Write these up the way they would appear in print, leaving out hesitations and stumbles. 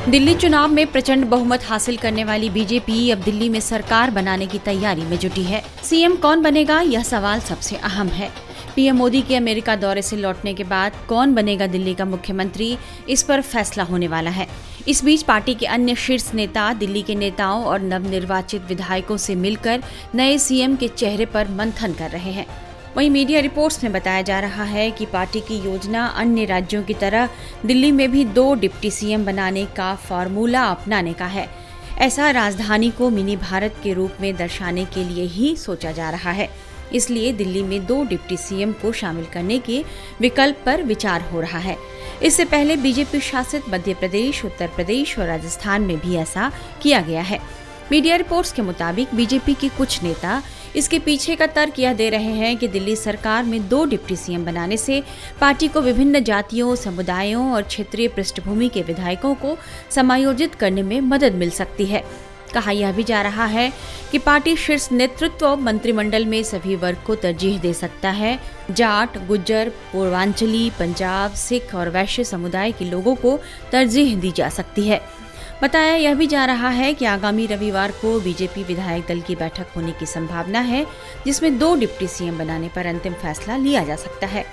दिल्ली चुनाव में प्रचंड बहुमत हासिल करने वाली बीजेपी अब दिल्ली में सरकार बनाने की तैयारी में जुटी है। सीएम कौन बनेगा, यह सवाल सबसे अहम है। पीएम मोदी के अमेरिका दौरे से लौटने के बाद कौन बनेगा दिल्ली का मुख्यमंत्री, इस पर फैसला होने वाला है। इस बीच पार्टी के अन्य शीर्ष नेता दिल्ली के नेताओं और नवनिर्वाचित विधायकों से मिलकर नए सीएम के चेहरे पर मंथन कर रहे हैं। वहीं मीडिया रिपोर्ट्स में बताया जा रहा है कि पार्टी की योजना अन्य राज्यों की तरह दिल्ली में भी 2 डिप्टी सीएम बनाने का फार्मूला अपनाने का है। ऐसा राजधानी को मिनी भारत के रूप में दर्शाने के लिए ही सोचा जा रहा है। इसलिए दिल्ली में 2 डिप्टी सीएम को शामिल करने के विकल्प पर विचार हो रहा है। इससे पहले बीजेपी शासित मध्य प्रदेश, उत्तर प्रदेश और राजस्थान में भी ऐसा किया गया है। मीडिया रिपोर्ट्स के मुताबिक बीजेपी के कुछ नेता इसके पीछे का तर्क यह दे रहे हैं कि दिल्ली सरकार में 2 डिप्टी सीएम बनाने से पार्टी को विभिन्न जातियों, समुदायों और क्षेत्रीय पृष्ठभूमि के विधायकों को समायोजित करने में मदद मिल सकती है। कहा यह भी जा रहा है कि पार्टी शीर्ष नेतृत्व मंत्रिमंडल में सभी वर्ग को तरजीह दे सकता है। जाट, गुज्जर, पूर्वांचली, पंजाब, सिख और वैश्य समुदाय के लोगों को तरजीह दी जा सकती है। बताया यह भी जा रहा है कि आगामी रविवार को बीजेपी विधायक दल की बैठक होने की संभावना है, जिसमें 2 डिप्टी सीएम बनाने पर अंतिम फैसला लिया जा सकता है।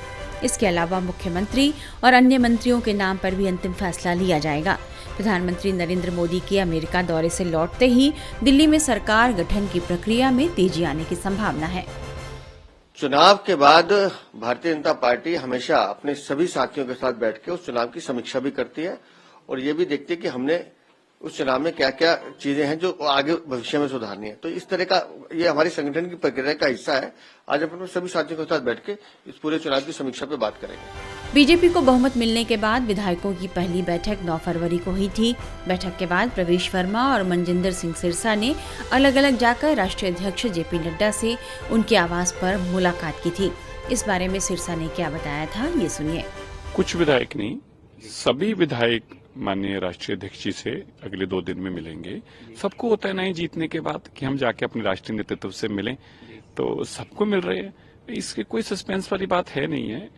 इसके अलावा मुख्यमंत्री और अन्य मंत्रियों के नाम पर भी अंतिम फैसला लिया जाएगा। प्रधानमंत्री नरेंद्र मोदी के अमेरिका दौरे से लौटते ही दिल्ली में सरकार गठन की प्रक्रिया में तेजी आने की संभावना है। चुनाव के बाद भारतीय जनता पार्टी हमेशा अपने सभी साथियों के साथ बैठ के उस चुनाव की समीक्षा भी करती है और ये भी देखती है कि हमने उस चुनाव में क्या क्या चीजें हैं जो आगे भविष्य में सुधारनी है। तो इस तरह का ये हमारी संगठन की प्रक्रिया का हिस्सा है। आज अपन सभी साथियों के साथ बैठ के इस पूरे चुनाव की समीक्षा पे बात करेंगे। बीजेपी को बहुमत मिलने के बाद विधायकों की पहली बैठक 9 फरवरी को हुई थी। बैठक के बाद प्रवेश वर्मा और मनजिंदर सिंह सिरसा ने अलग अलग जाकर राष्ट्रीय अध्यक्ष जेपी नड्डा से उनके आवास पर मुलाकात की थी। इस बारे में सिरसा ने क्या बताया था, ये सुनिए। कुछ विधायक नहीं, सभी विधायक माननीय राष्ट्रीय अध्यक्ष जी से अगले 2 दिन में मिलेंगे। सबको होता है नहीं जीतने के बाद कि हम जाके अपने राष्ट्रीय नेतृत्व से मिलें, तो सबको मिल रहे हैं। इसकी कोई सस्पेंस वाली बात है नहीं है।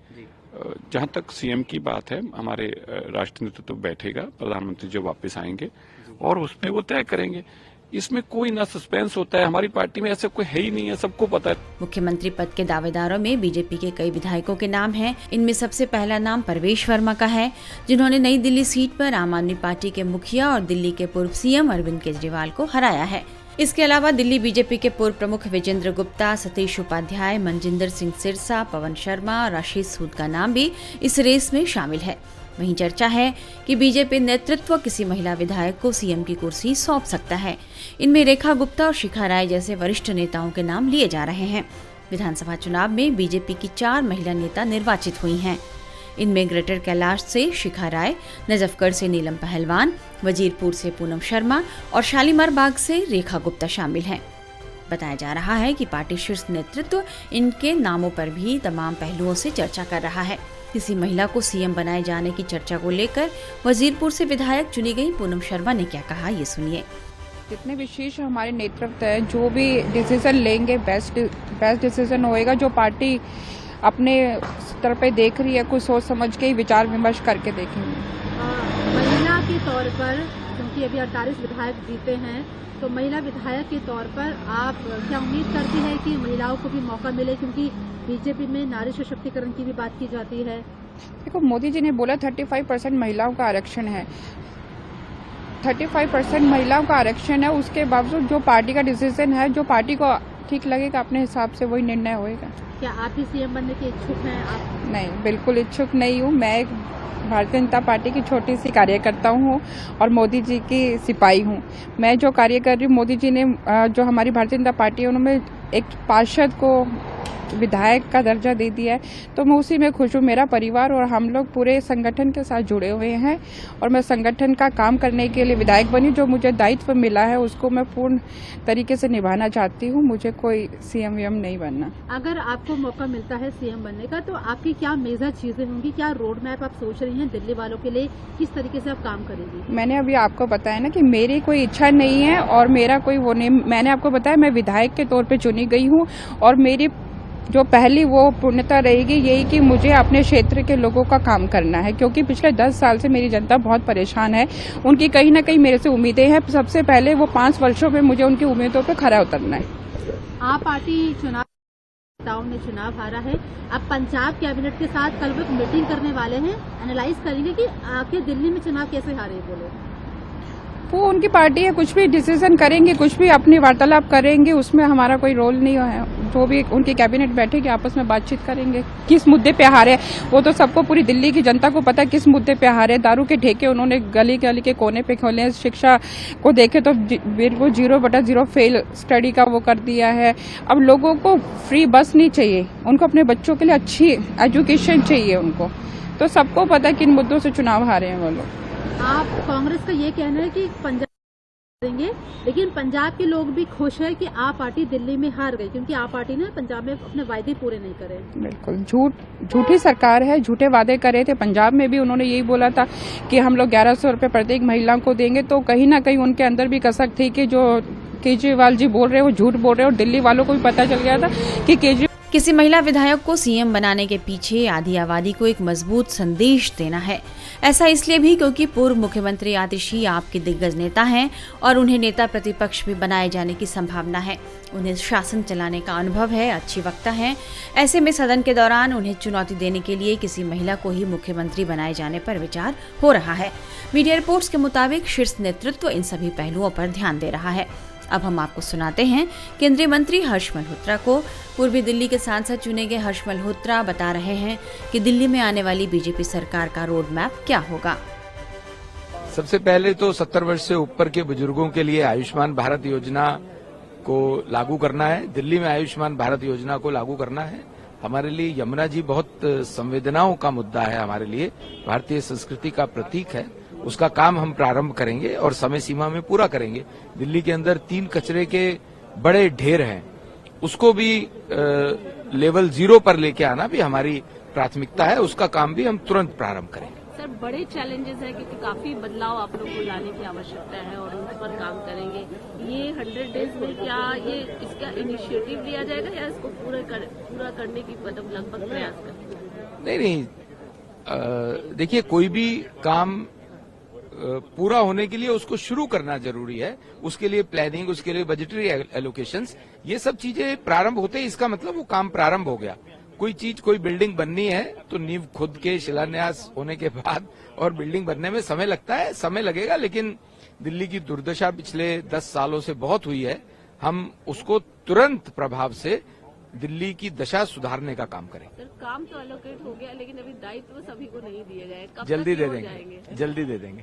जहां तक सीएम की बात है, हमारे राष्ट्रीय नेतृत्व बैठेगा, प्रधानमंत्री जो वापस आएंगे और उसमें वो तय करेंगे। इसमें कोई ना सस्पेंस होता है, हमारी पार्टी में ऐसा कोई है ही नहीं है, सबको पता है। मुख्यमंत्री पद के दावेदारों में बीजेपी के कई विधायकों के नाम हैं। इनमें सबसे पहला नाम प्रवेश वर्मा का है, जिन्होंने नई दिल्ली सीट पर आम आदमी पार्टी के मुखिया और दिल्ली के पूर्व सीएम अरविंद केजरीवाल को हराया है। इसके अलावा दिल्ली बीजेपी के पूर्व प्रमुख विजेंद्र गुप्ता, सतीश उपाध्याय, मनजिंदर सिंह सिरसा, पवन शर्मा और आशीष सूद का नाम भी इस रेस में शामिल है। वहीं चर्चा है कि बीजेपी नेतृत्व किसी महिला विधायक को सीएम की कुर्सी सौंप सकता है। इनमें रेखा गुप्ता और शिखा राय जैसे वरिष्ठ नेताओं के नाम लिए जा रहे हैं। विधानसभा चुनाव में बीजेपी की 4 महिला नेता निर्वाचित हुई हैं। इनमें ग्रेटर कैलाश से शिखा राय, नजफगढ़ से नीलम पहलवान, वजीरपुर से पूनम शर्मा और शालीमार बाग से रेखा गुप्ता शामिल हैं। बताया जा रहा है कि पार्टी शीर्ष नेतृत्व इनके नामों पर भी तमाम पहलुओं से चर्चा कर रहा है। किसी महिला को सीएम बनाए जाने की चर्चा को लेकर वजीरपुर से विधायक चुनी गई पूनम शर्मा ने क्या कहा, ये सुनिए। जितने विशेष हमारे नेतृत्व है, जो भी डिसीजन लेंगे बेस्ट डिसीजन होएगा। जो पार्टी अपने स्तर पे देख रही है, कुछ सोच समझ के ही विचार विमर्श करके देखेंगे। महिला के तौर पर, क्योंकि अभी 48 विधायक जीते हैं, तो महिला विधायक के तौर पर आप क्या उम्मीद करती हैं कि महिलाओं को भी मौका मिले, क्योंकि बीजेपी में नारी सशक्तिकरण की भी बात की जाती है। देखो, मोदी जी ने बोला 35% महिलाओं का आरक्षण है। 35% महिलाओं का आरक्षण है, उसके बावजूद जो पार्टी का डिसीजन है, जो पार्टी को ठीक लगेगा अपने हिसाब से वही निर्णय होएगा। क्या आप भी सीएम बनने के इच्छुक हैं? आप? नहीं, बिल्कुल इच्छुक नहीं हूँ। मैं एक भारतीय जनता पार्टी की छोटी सी कार्यकर्ता हूँ और मोदी जी की सिपाही हूँ। मैं जो कार्य कर रही हूँ, मोदी जी ने जो हमारी भारतीय जनता पार्टी है, उन्होंने एक पार्षद को विधायक का दर्जा दे दिया है, तो मैं उसी में खुश हूँ। मेरा परिवार और हम लोग पूरे संगठन के साथ जुड़े हुए हैं और मैं संगठन का काम करने के लिए विधायक बनी। जो मुझे दायित्व मिला है उसको मैं पूर्ण तरीके से निभाना चाहती हूँ। मुझे कोई सीएम वीएम नहीं बनना। अगर आपको मौका मिलता है सीएम बनने का, तो आपकी क्या मेजर चीजें होंगी? क्या रोड मैप आप सोच रही हैं दिल्ली वालों के लिए? किस तरीके से आप काम करेंगी? मैंने अभी आपको बताया ना कि मेरी कोई इच्छा नहीं है और मेरा कोई वो नहीं। मैंने आपको बताया मैं विधायक के तौर पर चुनी गई हूँ और मेरी जो पहली वो पूर्णता रहेगी यही कि मुझे अपने क्षेत्र के लोगों का काम करना है, क्योंकि पिछले 10 साल से मेरी जनता बहुत परेशान है। उनकी कहीं ना कहीं मेरे से उम्मीदें हैं। सबसे पहले वो 5 वर्षों में मुझे उनकी उम्मीदों पर खरा उतरना है। आप पार्टी नेताओं ने चुनाव हारा है। अब पंजाब कैबिनेट के साथ कल वो एक मीटिंग करने वाले हैं, एनालाइज करेंगे कि आखिर दिल्ली में चुनाव कैसे हारे बोले। वो उनकी पार्टी है, कुछ भी डिसीजन करेंगे, कुछ भी अपनी वार्तालाप करेंगे, उसमें हमारा कोई रोल नहीं है। जो भी उनकी कैबिनेट बैठेगी आपस में बातचीत करेंगे। किस मुद्दे पे हारे वो तो सबको, पूरी दिल्ली की जनता को पता है किस मुद्दे पे हारे। दारू के ठेके उन्होंने गली गली के कोने पे खोले। शिक्षा को देखे तो बिल्कुल 0/0 फेल स्टडी का वो कर दिया है। अब लोगों को फ्री बस नहीं चाहिए, उनको अपने बच्चों के लिए अच्छी एजुकेशन चाहिए उनको। तो सबको पता है किन मुद्दों से चुनाव हारे हैं वो लोग। आप कांग्रेस का ये कहना है कि पंजाब करेंगे, लेकिन पंजाब के लोग भी खुश है कि आप पार्टी दिल्ली में हार गई, क्योंकि आप पार्टी ने पंजाब में अपने वायदे पूरे नहीं करे। बिल्कुल झूठी सरकार है, झूठे वादे करे थे। पंजाब में भी उन्होंने यही बोला था कि हम लोग 1100 रुपए प्रत्येक महिला को देंगे। तो कहीं ना कहीं उनके अंदर भी कसक थी कि जो केजरीवाल जी बोल रहे हैं वो झूठ बोल रहे हैं। और दिल्ली वालों को भी पता चल गया था कि केजरीवाल किसी महिला विधायक को सीएम बनाने के पीछे आधी आबादी को एक मजबूत संदेश देना है। ऐसा इसलिए भी क्योंकि पूर्व मुख्यमंत्री आतिशी आप के दिग्गज नेता हैं और उन्हें नेता प्रतिपक्ष भी बनाए जाने की संभावना है। उन्हें शासन चलाने का अनुभव है, अच्छी वक्ता हैं। ऐसे में सदन के दौरान उन्हें चुनौती देने के लिए किसी महिला को ही मुख्यमंत्री बनाए जाने पर विचार हो रहा है। मीडिया रिपोर्ट्स के मुताबिक शीर्ष नेतृत्व इन सभी पहलुओं पर ध्यान दे रहा है। अब हम आपको सुनाते हैं केंद्रीय मंत्री हर्ष मल्होत्रा को। पूर्वी दिल्ली के सांसद चुने गए हर्ष मल्होत्रा बता रहे हैं कि दिल्ली में आने वाली बीजेपी सरकार का रोड मैप क्या होगा। सबसे पहले तो 70 वर्ष से ऊपर के बुजुर्गों के लिए आयुष्मान भारत योजना को लागू करना है। दिल्ली में आयुष्मान भारत योजना को लागू करना है। हमारे लिए यमुना जी बहुत संवेदनाओं का मुद्दा है। हमारे लिए भारतीय संस्कृति का प्रतीक है। उसका काम हम प्रारंभ करेंगे और समय सीमा में पूरा करेंगे। दिल्ली के अंदर 3 कचरे के बड़े ढेर हैं, उसको भी लेवल 0 पर लेके आना भी हमारी प्राथमिकता है। उसका काम भी हम तुरंत प्रारंभ करेंगे। सर, बड़े चैलेंजेस है क्योंकि काफी बदलाव आप लोग को लाने की आवश्यकता है और उस पर काम करेंगे। ये 100 डेज में क्या ये इसका इनिशिएटिव लिया जाएगा या इसको पूरा करने की मतलब लगभग प्रयास करेंगे? नहीं, देखिए, कोई भी काम पूरा होने के लिए उसको शुरू करना जरूरी है। उसके लिए प्लानिंग, उसके लिए बजटरी एलोकेशंस, ये सब चीजें प्रारंभ होते हैं, इसका मतलब वो काम प्रारंभ हो गया। कोई बिल्डिंग बननी है तो नींव खुद के शिलान्यास होने के बाद और बिल्डिंग बनने में समय लगता है, समय लगेगा। लेकिन दिल्ली की दुर्दशा पिछले 10 सालों से बहुत हुई है। हम उसको तुरंत प्रभाव से दिल्ली की दशा सुधारने का काम करें। सर, काम तो एलोकेट हो गया लेकिन अभी दायित्व सभी को नहीं दिए गए। कब जल्दी तक दे हो देंगे, जाएंगे? जल्दी दे देंगे।